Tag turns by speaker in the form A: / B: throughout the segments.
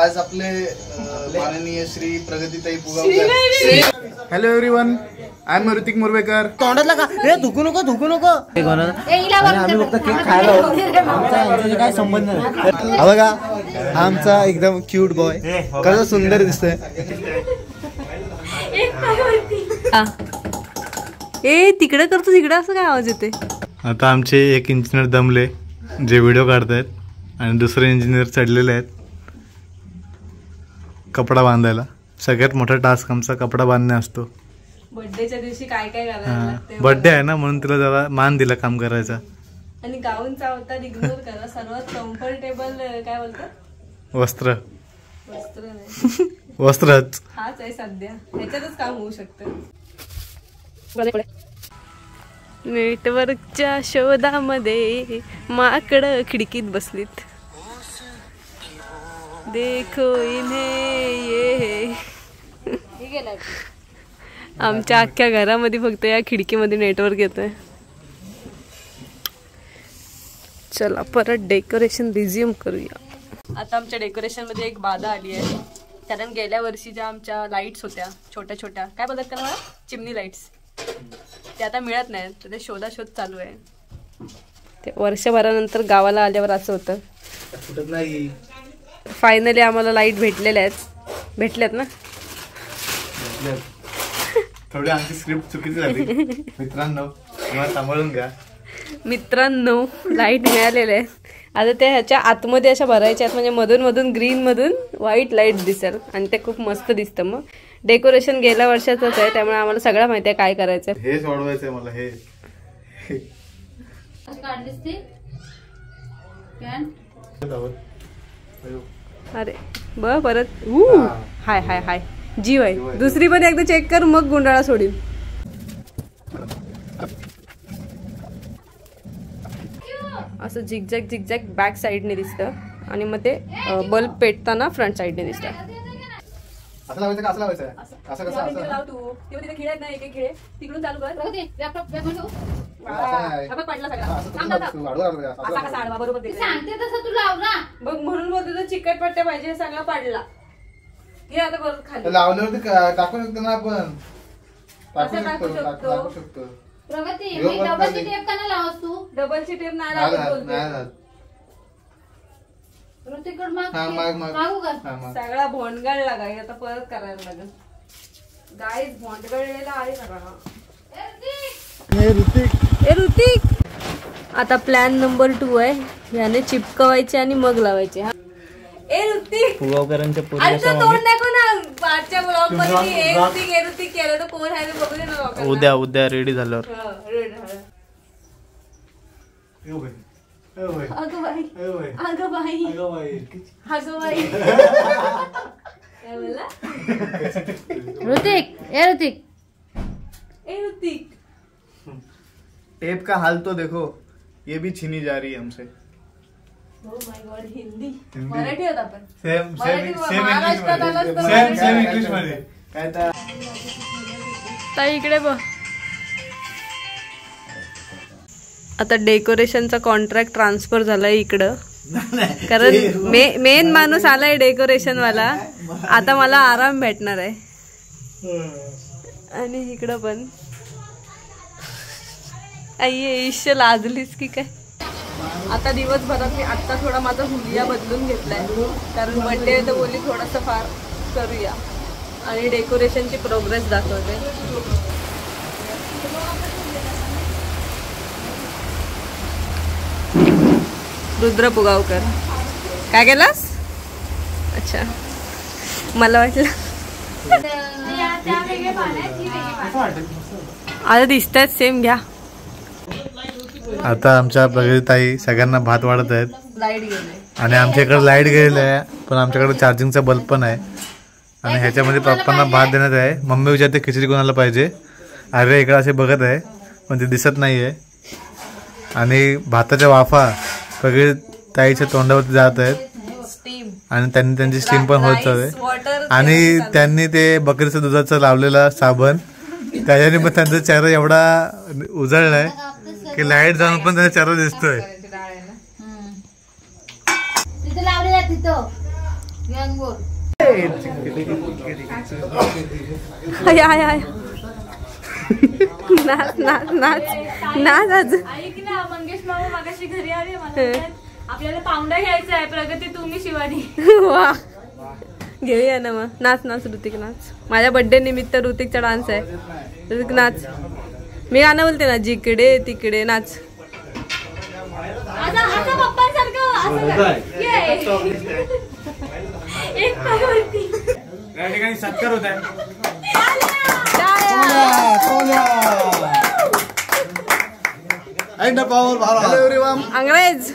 A: आज आपले माननीय Shri Pragatitai Pugavkar. Hello everyone, I am Hrithik Murvekar.
B: तोंडातला का रे? धुकू नको आम्ही फक्त केक खायला आमचा काय संबंध नाही. हा बघा, आमचा एकदम क्यूट बॉय कसं सुंदर दिसतंय.
C: ए तिकडे करतो, तिकडे असं काय आवाज येते.
D: आता आमचे एक इंजिनियर दमले जे व्हिडिओ काढतायत आणि दुसरे इंजिनियर चढलेले आहेत कपडा बांधायला. सगळ्यात मोठा टास्क आमचा कपडा बांधणे असतो.
C: बर्थडेच्या दिवशी काय काय करायला लागते.
D: बर्थडे आहे ना म्हणून तिला जरा मान दिला काम करायचा.
C: आणि गाऊनचा अवतार इग्नोर करा. सर्वात कम्फर्टेबल काय बोलतात
D: वस्त्र
C: नाही
D: वस्त्रच
C: हाच आहे सध्या, ह्याच्यातच काम होऊ शकतं. नेटवर्कच्या शोधामध्ये माकड खिडकीत बसलीत. देखो इन्हे ये आमच्या अख्ख्या घरामध्ये फक्त या खिडकीमध्ये नेटवर्क येतोय. चला परत डेकोरेशन रिझ्यूम करूया. आता आमच्या डेकोरेशन मध्ये एक बाधा आली आहे, कारण गेल्या वर्षी ज्या आमच्या लाईट्स होत्या छोट्या छोट्या, काय बोलतात का मला, चिमनी लाईट्स, ते आता मिळत नाहीत. तर ते शोधाशोध चालू आहे. ते वर्षभरानंतर गावाला आल्यावर असं होतं. फायनली आम्हाला लाईट भेटल्यात ना.
D: थोडी आमची स्क्रिप्ट चुकीची झाली मित्रांनो, सांभाळून घ्या.
C: मित्रांनो लाईट मिळालेले आहे. आता त्या ह्याच्या आतमध्ये अशा भरायच्या आहेत, म्हणजे मधून मधून ग्रीन मधून व्हाईट लाईट दिसेल आणि ते खूप मस्त दिसतं. मग डेकोरेशन गेल्या वर्षाचंच आहे, त्यामुळे आम्हाला सगळं माहिती आहे काय करायचं.
D: हे सोडवायचंय मला. हे
C: अरे ब परत हाय हाय हाय जीव आहे. दुसरी पण एकदा चेक कर, मग गुंडाळा सोडील. असं झिगझॅग झिगझॅग बॅक साईडने दिसतं आणि मग ते बल्ब पेटताना फ्रंट साईडने दिसतं. तिकडून चालू कर. बघ म्हणून बोलतो चिकट पट्ट्या पाहिजे, सगळा पाडला. हे आता परत खाली
A: लावल्यावरती टाकू शकतो ना आपण. टाकू शकतो.
C: डबलची टेप नाही लागत. सगळा भोंडगळला गाई, आता परत करायला लागेल. गाईज भोंडगळलेला आहे सगळा. ए ऋतिक, आता प्लॅन नंबर 2 आहे. याने चिपकवायचे आणि मग लावायचे. ए ऋतिक,
B: पुगावकरांच्या
C: तोंड दाखव ना. पाठच्या ब्लॉग मध्ये ऋतिक केलं तर कोण आहे बघू दे ना.
D: उद्या रेडी झाल्यावर.
C: अगं बाई अगं बाई अगं बाई. काय बोलला
E: ऋतिक? ए ऋतिक,
C: ए ऋतिक,
A: टेप का हाल तो देखो, ये भी छीनी जा रही है हमसे.
C: Oh my God, Hindi Marathi होता पण
D: सेम इंग्लिश मध्ये
A: काय तर.
C: ताई इकडे बघ. आता डेकोरेशनचा कॉन्ट्रॅक्ट ट्रान्सफर झालाय इकडं, कारण मेन माणूस आलाय डेकोरेशन वाला. आता मला आराम भेटणार आहे. आणि इकडं पण आई ईश्य लाजलीस की काय. आता दिवसभरात मी आत्ता थोडा माझा हुलिया बदलून घेतलाय, कारण बर्थडे तर बोलली थोडंसं फार करूया. आणि डेकोरेशनची प्रोग्रेस दाखवते. रुद्र पुगावकर, काय केलास? अच्छा, मला वाटलं आता दिसतात सेम. घ्या.
D: आता आमच्या प्रगतीताई सगळ्यांना भात वाढत आहेत.
C: लाईट गेले
D: आणि आमच्याकडे लाईट गेलेली आहे, पण आमच्याकडे चार्जिंगचा बल्ब पण आहे. आणि ह्याच्यामध्ये पप्पांना भात देण्यात आहे. मम्मी विचारते खिचडी कोणाला पाहिजे. अरे इकडे असे बघत आहे पण ते दिसत नाही आहे. आणि भाताच्या वाफा प्रगतीताईच्या तोंडावरती जात आहेत आणि त्यांनी त्यांची स्टीम पण होत चालते. आणि त्यांनी ते बकरीच्या दुधाचा लावलेला साबण, त्याच्याने पण त्यांचा चेहरा एवढा उजळलाय की लाईट जाऊन पण त्याचा चेहरा दिसतोय.
C: हाय हाय हाय नाच नाच नाच नाच आज
E: ऐक ना मंगेश मामा मागाशी घरी आले मला आपल्याला पावडा घ्यायचा आहे प्रगती तुम्ही शिवानी
C: वा घेऊया ना मग नाच नाच ऋतिक नाच माझ्या बर्थडे निमित्त ऋतिकचा डान्स आहे ऋतिक नाच मी गाणं बोलते ना जिकडे तिकडे नाच
E: आता पप्पांसारखं एक पायावरती
F: या ठिकाणी सत्कार होत आहे.
C: अंग्रेज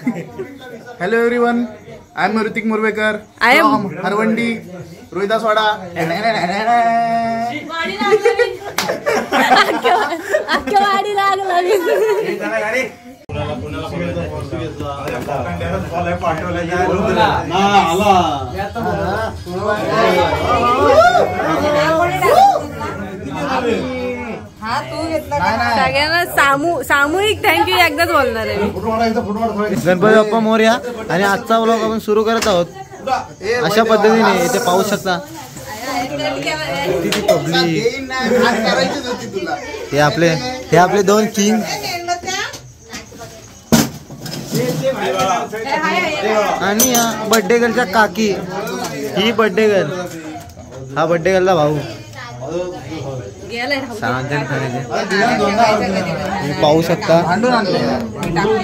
A: hello everyone I am Hrithik Murvekar
C: I am-
A: from Harwandi Rohidaswada.
C: अख्ख्या वाडी लागला सगळ्यांना सामूहिक थँक्यू एकदाच बोलणार आहे मी.
B: गणपती बाप्पा मोरया. आणि आजचा व्लॉग आपण सुरू करत आहोत अशा पद्धतीने. इथे पाहू शकता किती पब्लिक. हे आपले दोन किंग आणि या बर्थडे गर्लच्या काकी. ही बर्थडे गर्ल, हा बर्थडे गर्लचा भाऊ. सारंजन खाण्याचे तुम्ही पाहू शकता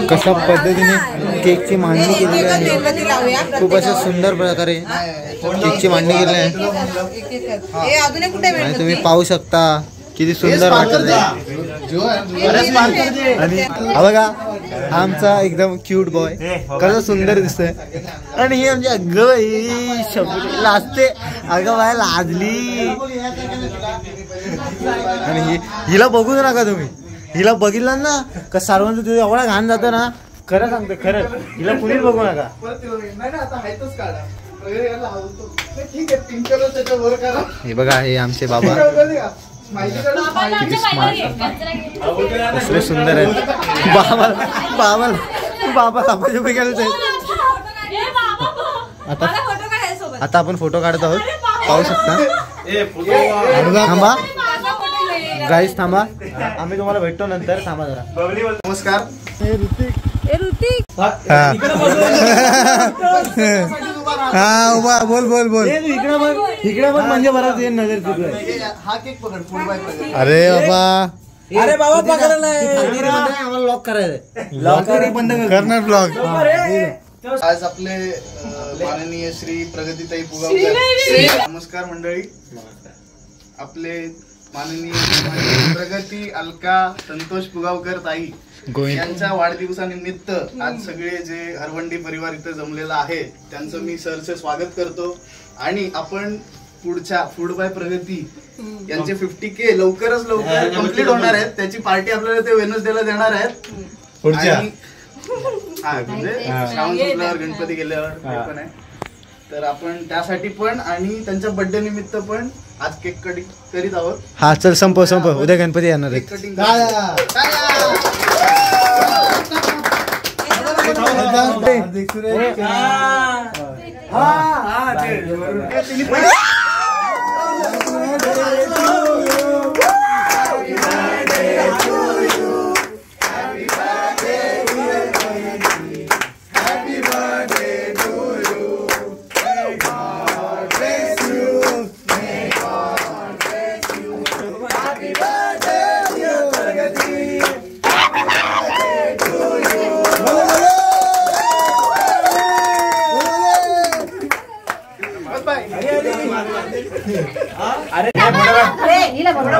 B: कशा पद्धतीने केकची मांडणी केलेली आहे. खूप अशा सुंदर प्रकारे केकची मांडणी केलेली आहे आणि तुम्ही पाहू शकता किती सुंदर वाटत आहे. आणि हा बघा हा आमचा एकदम क्यूट बॉय कसं सुंदर दिसतोय. आणि ही आमची अगं बाई शब्द लाजते. अगं बाय लाजली. आणि हिला बघू नका तुम्ही. हिला बघितलं ना का सर्वांचं तुझं एवढा घाण जातं ना. खरं सांगतो खरं हिला कुणीच बघू नका. हे बघा हे आमचे बाबा किती स्मार्ट कसले सुंदर आहेत. बाबा आता आपण फोटो काढत आहोत पाहू शकता. थांबा गाईस थांबा आम्ही तुम्हाला भेटतो नंतर. थांबा जरा.
A: नमस्कार.
C: ऋतिक
B: हा उभा बोल बोल बोल. इकडे बघ म्हणजे बराच येईल नजर तुझं.
A: हा केक पकड फूड बाय प्रगती.
B: अरे बाबा
F: अरे बाबा पकडलं
B: आम्हाला लॉक करायचं. लॉक बंद करणार ब्लॉग.
A: आज आपले माननीय श्री प्रगतीताई पुगावकर. नमस्कार मंडळी. आपले माननीय प्रगती अलका संतोष पुगावकर ताई यांच्या वाढदिवसानिमित्त आज सगळे जे हरवंडी परिवार इथे जमलेला आहे त्यांचं मी सरचे स्वागत करतो. आणि आपण पुढच्या फूड बाय प्रगती यांचे 50K लवकरच लवकर कम्प्लीट होणार आहेत. त्याची पार्टी आपल्याला ते वेनसडेला देणार आहेत. आणि हा म्हणजे श्रावण संपल्यावर गणपती गेल्यावर पण आहे. तर आपण त्यासाठी पण आणि त्यांच्या बर्थडे निमित्त पण आज केक कटिंग करीत आहोत.
B: हा चल संपव उद्या गणपती येणार आहेत.
A: केक कटिंग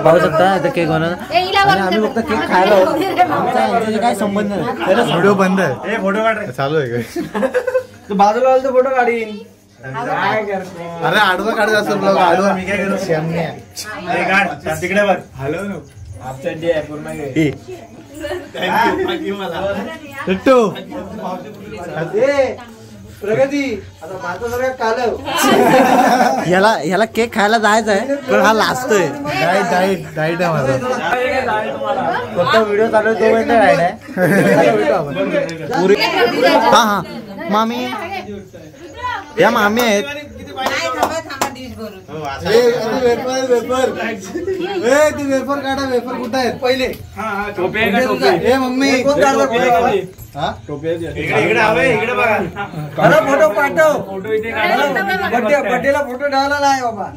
B: पाहू शकता आता केक होणार. आणि आम्ही फक्त केक खायला आहोत. आमचा यांच्याशी काय संबंध नाही. व्हिडिओ बंद आहे.
F: फोटो काढ
B: चालू आहे काय.
F: तू बाजूला आलो तर फोटो काढीन.
B: अरे आडवा काढत असं ब्लॉग आडवा.
F: मी काय करू तिकडे बघ. हॅलो आपच्या डे पूर्ण
B: प्रगती आता माझं सगळं कालव. याला केक खायला जायचं आहे पण हा लाजतोय. डाईट आहे माझा. फक्त व्हिडिओ चालू आहे तो वेळेला राईड आहे. हा मामी या मामी आहेत. ती वेफर काढा. वेफर कुठं आहेत पहिले?
F: टोपी आहे का टोपी?
B: ए मम्मी
F: इकडे बघा.
B: फोटो पाठव.
F: फोटो इथे काढा.
B: बड्डेला फोटो ठेवला नाही बाबा.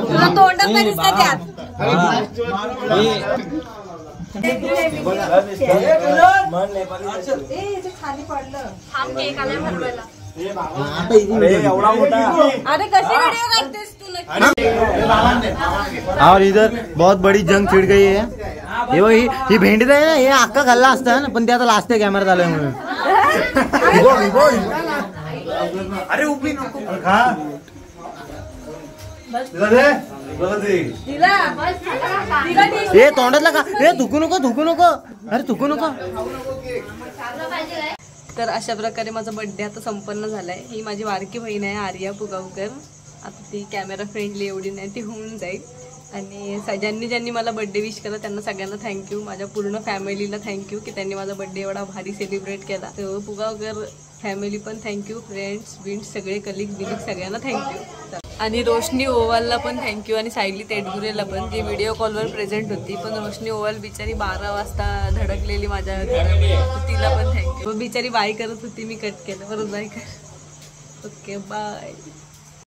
C: तुला तोंडात नाही दिसत त्यात. थांब केक आलाय भरवायला. अरे कशी व्हिडिओ काढतेस तू नक्की?
B: और इधर बहुत बड़ी जंग छिड़ गई है. हे बघ, ही भेंडी आहे ना, हे अक्का खाल्ला असता ना, पण ते आता लास्ट कॅमेरा चालू आहे म्हणून.
A: अरे उभी नको
B: ए तोंडातला का? ए थुकू नको. अरे थुकू नको.
C: तर अशा प्रकारे माझा बर्थडे आता संपन्न झालाय. ही माझी बारकी बहीण आहे आर्या पुगावकर. आता ती कॅमेरा फ्रेंडली एवढी नाही, ती होऊन जाईल. आणि ज्यांनी मला बर्थडे विश केला त्यांना सगळ्यांना थँक्यू. माझ्या पूर्ण फॅमिलीला थँक्यू की त्यांनी माझा बर्थडे एवढा भारी सेलिब्रेट केला. तर पुगावकर फॅमिली पण थँक्यू. फ्रेंड्स सगळे कलिग सगळ्यांना थँक्यू. आणि रोशनी ओवालला पण थँक्यू. आणि सायली तेडगुरेला पण, जी व्हिडिओ कॉलवर प्रेझेंट होती. पण रोशनी ओवाल बिचारी 12 वाजता धडकलेली माझ्या घरात, तिला पण थँक्यू. बिचारी बाय करत होती, मी कट केलं. परत बाय कर. Okay bye.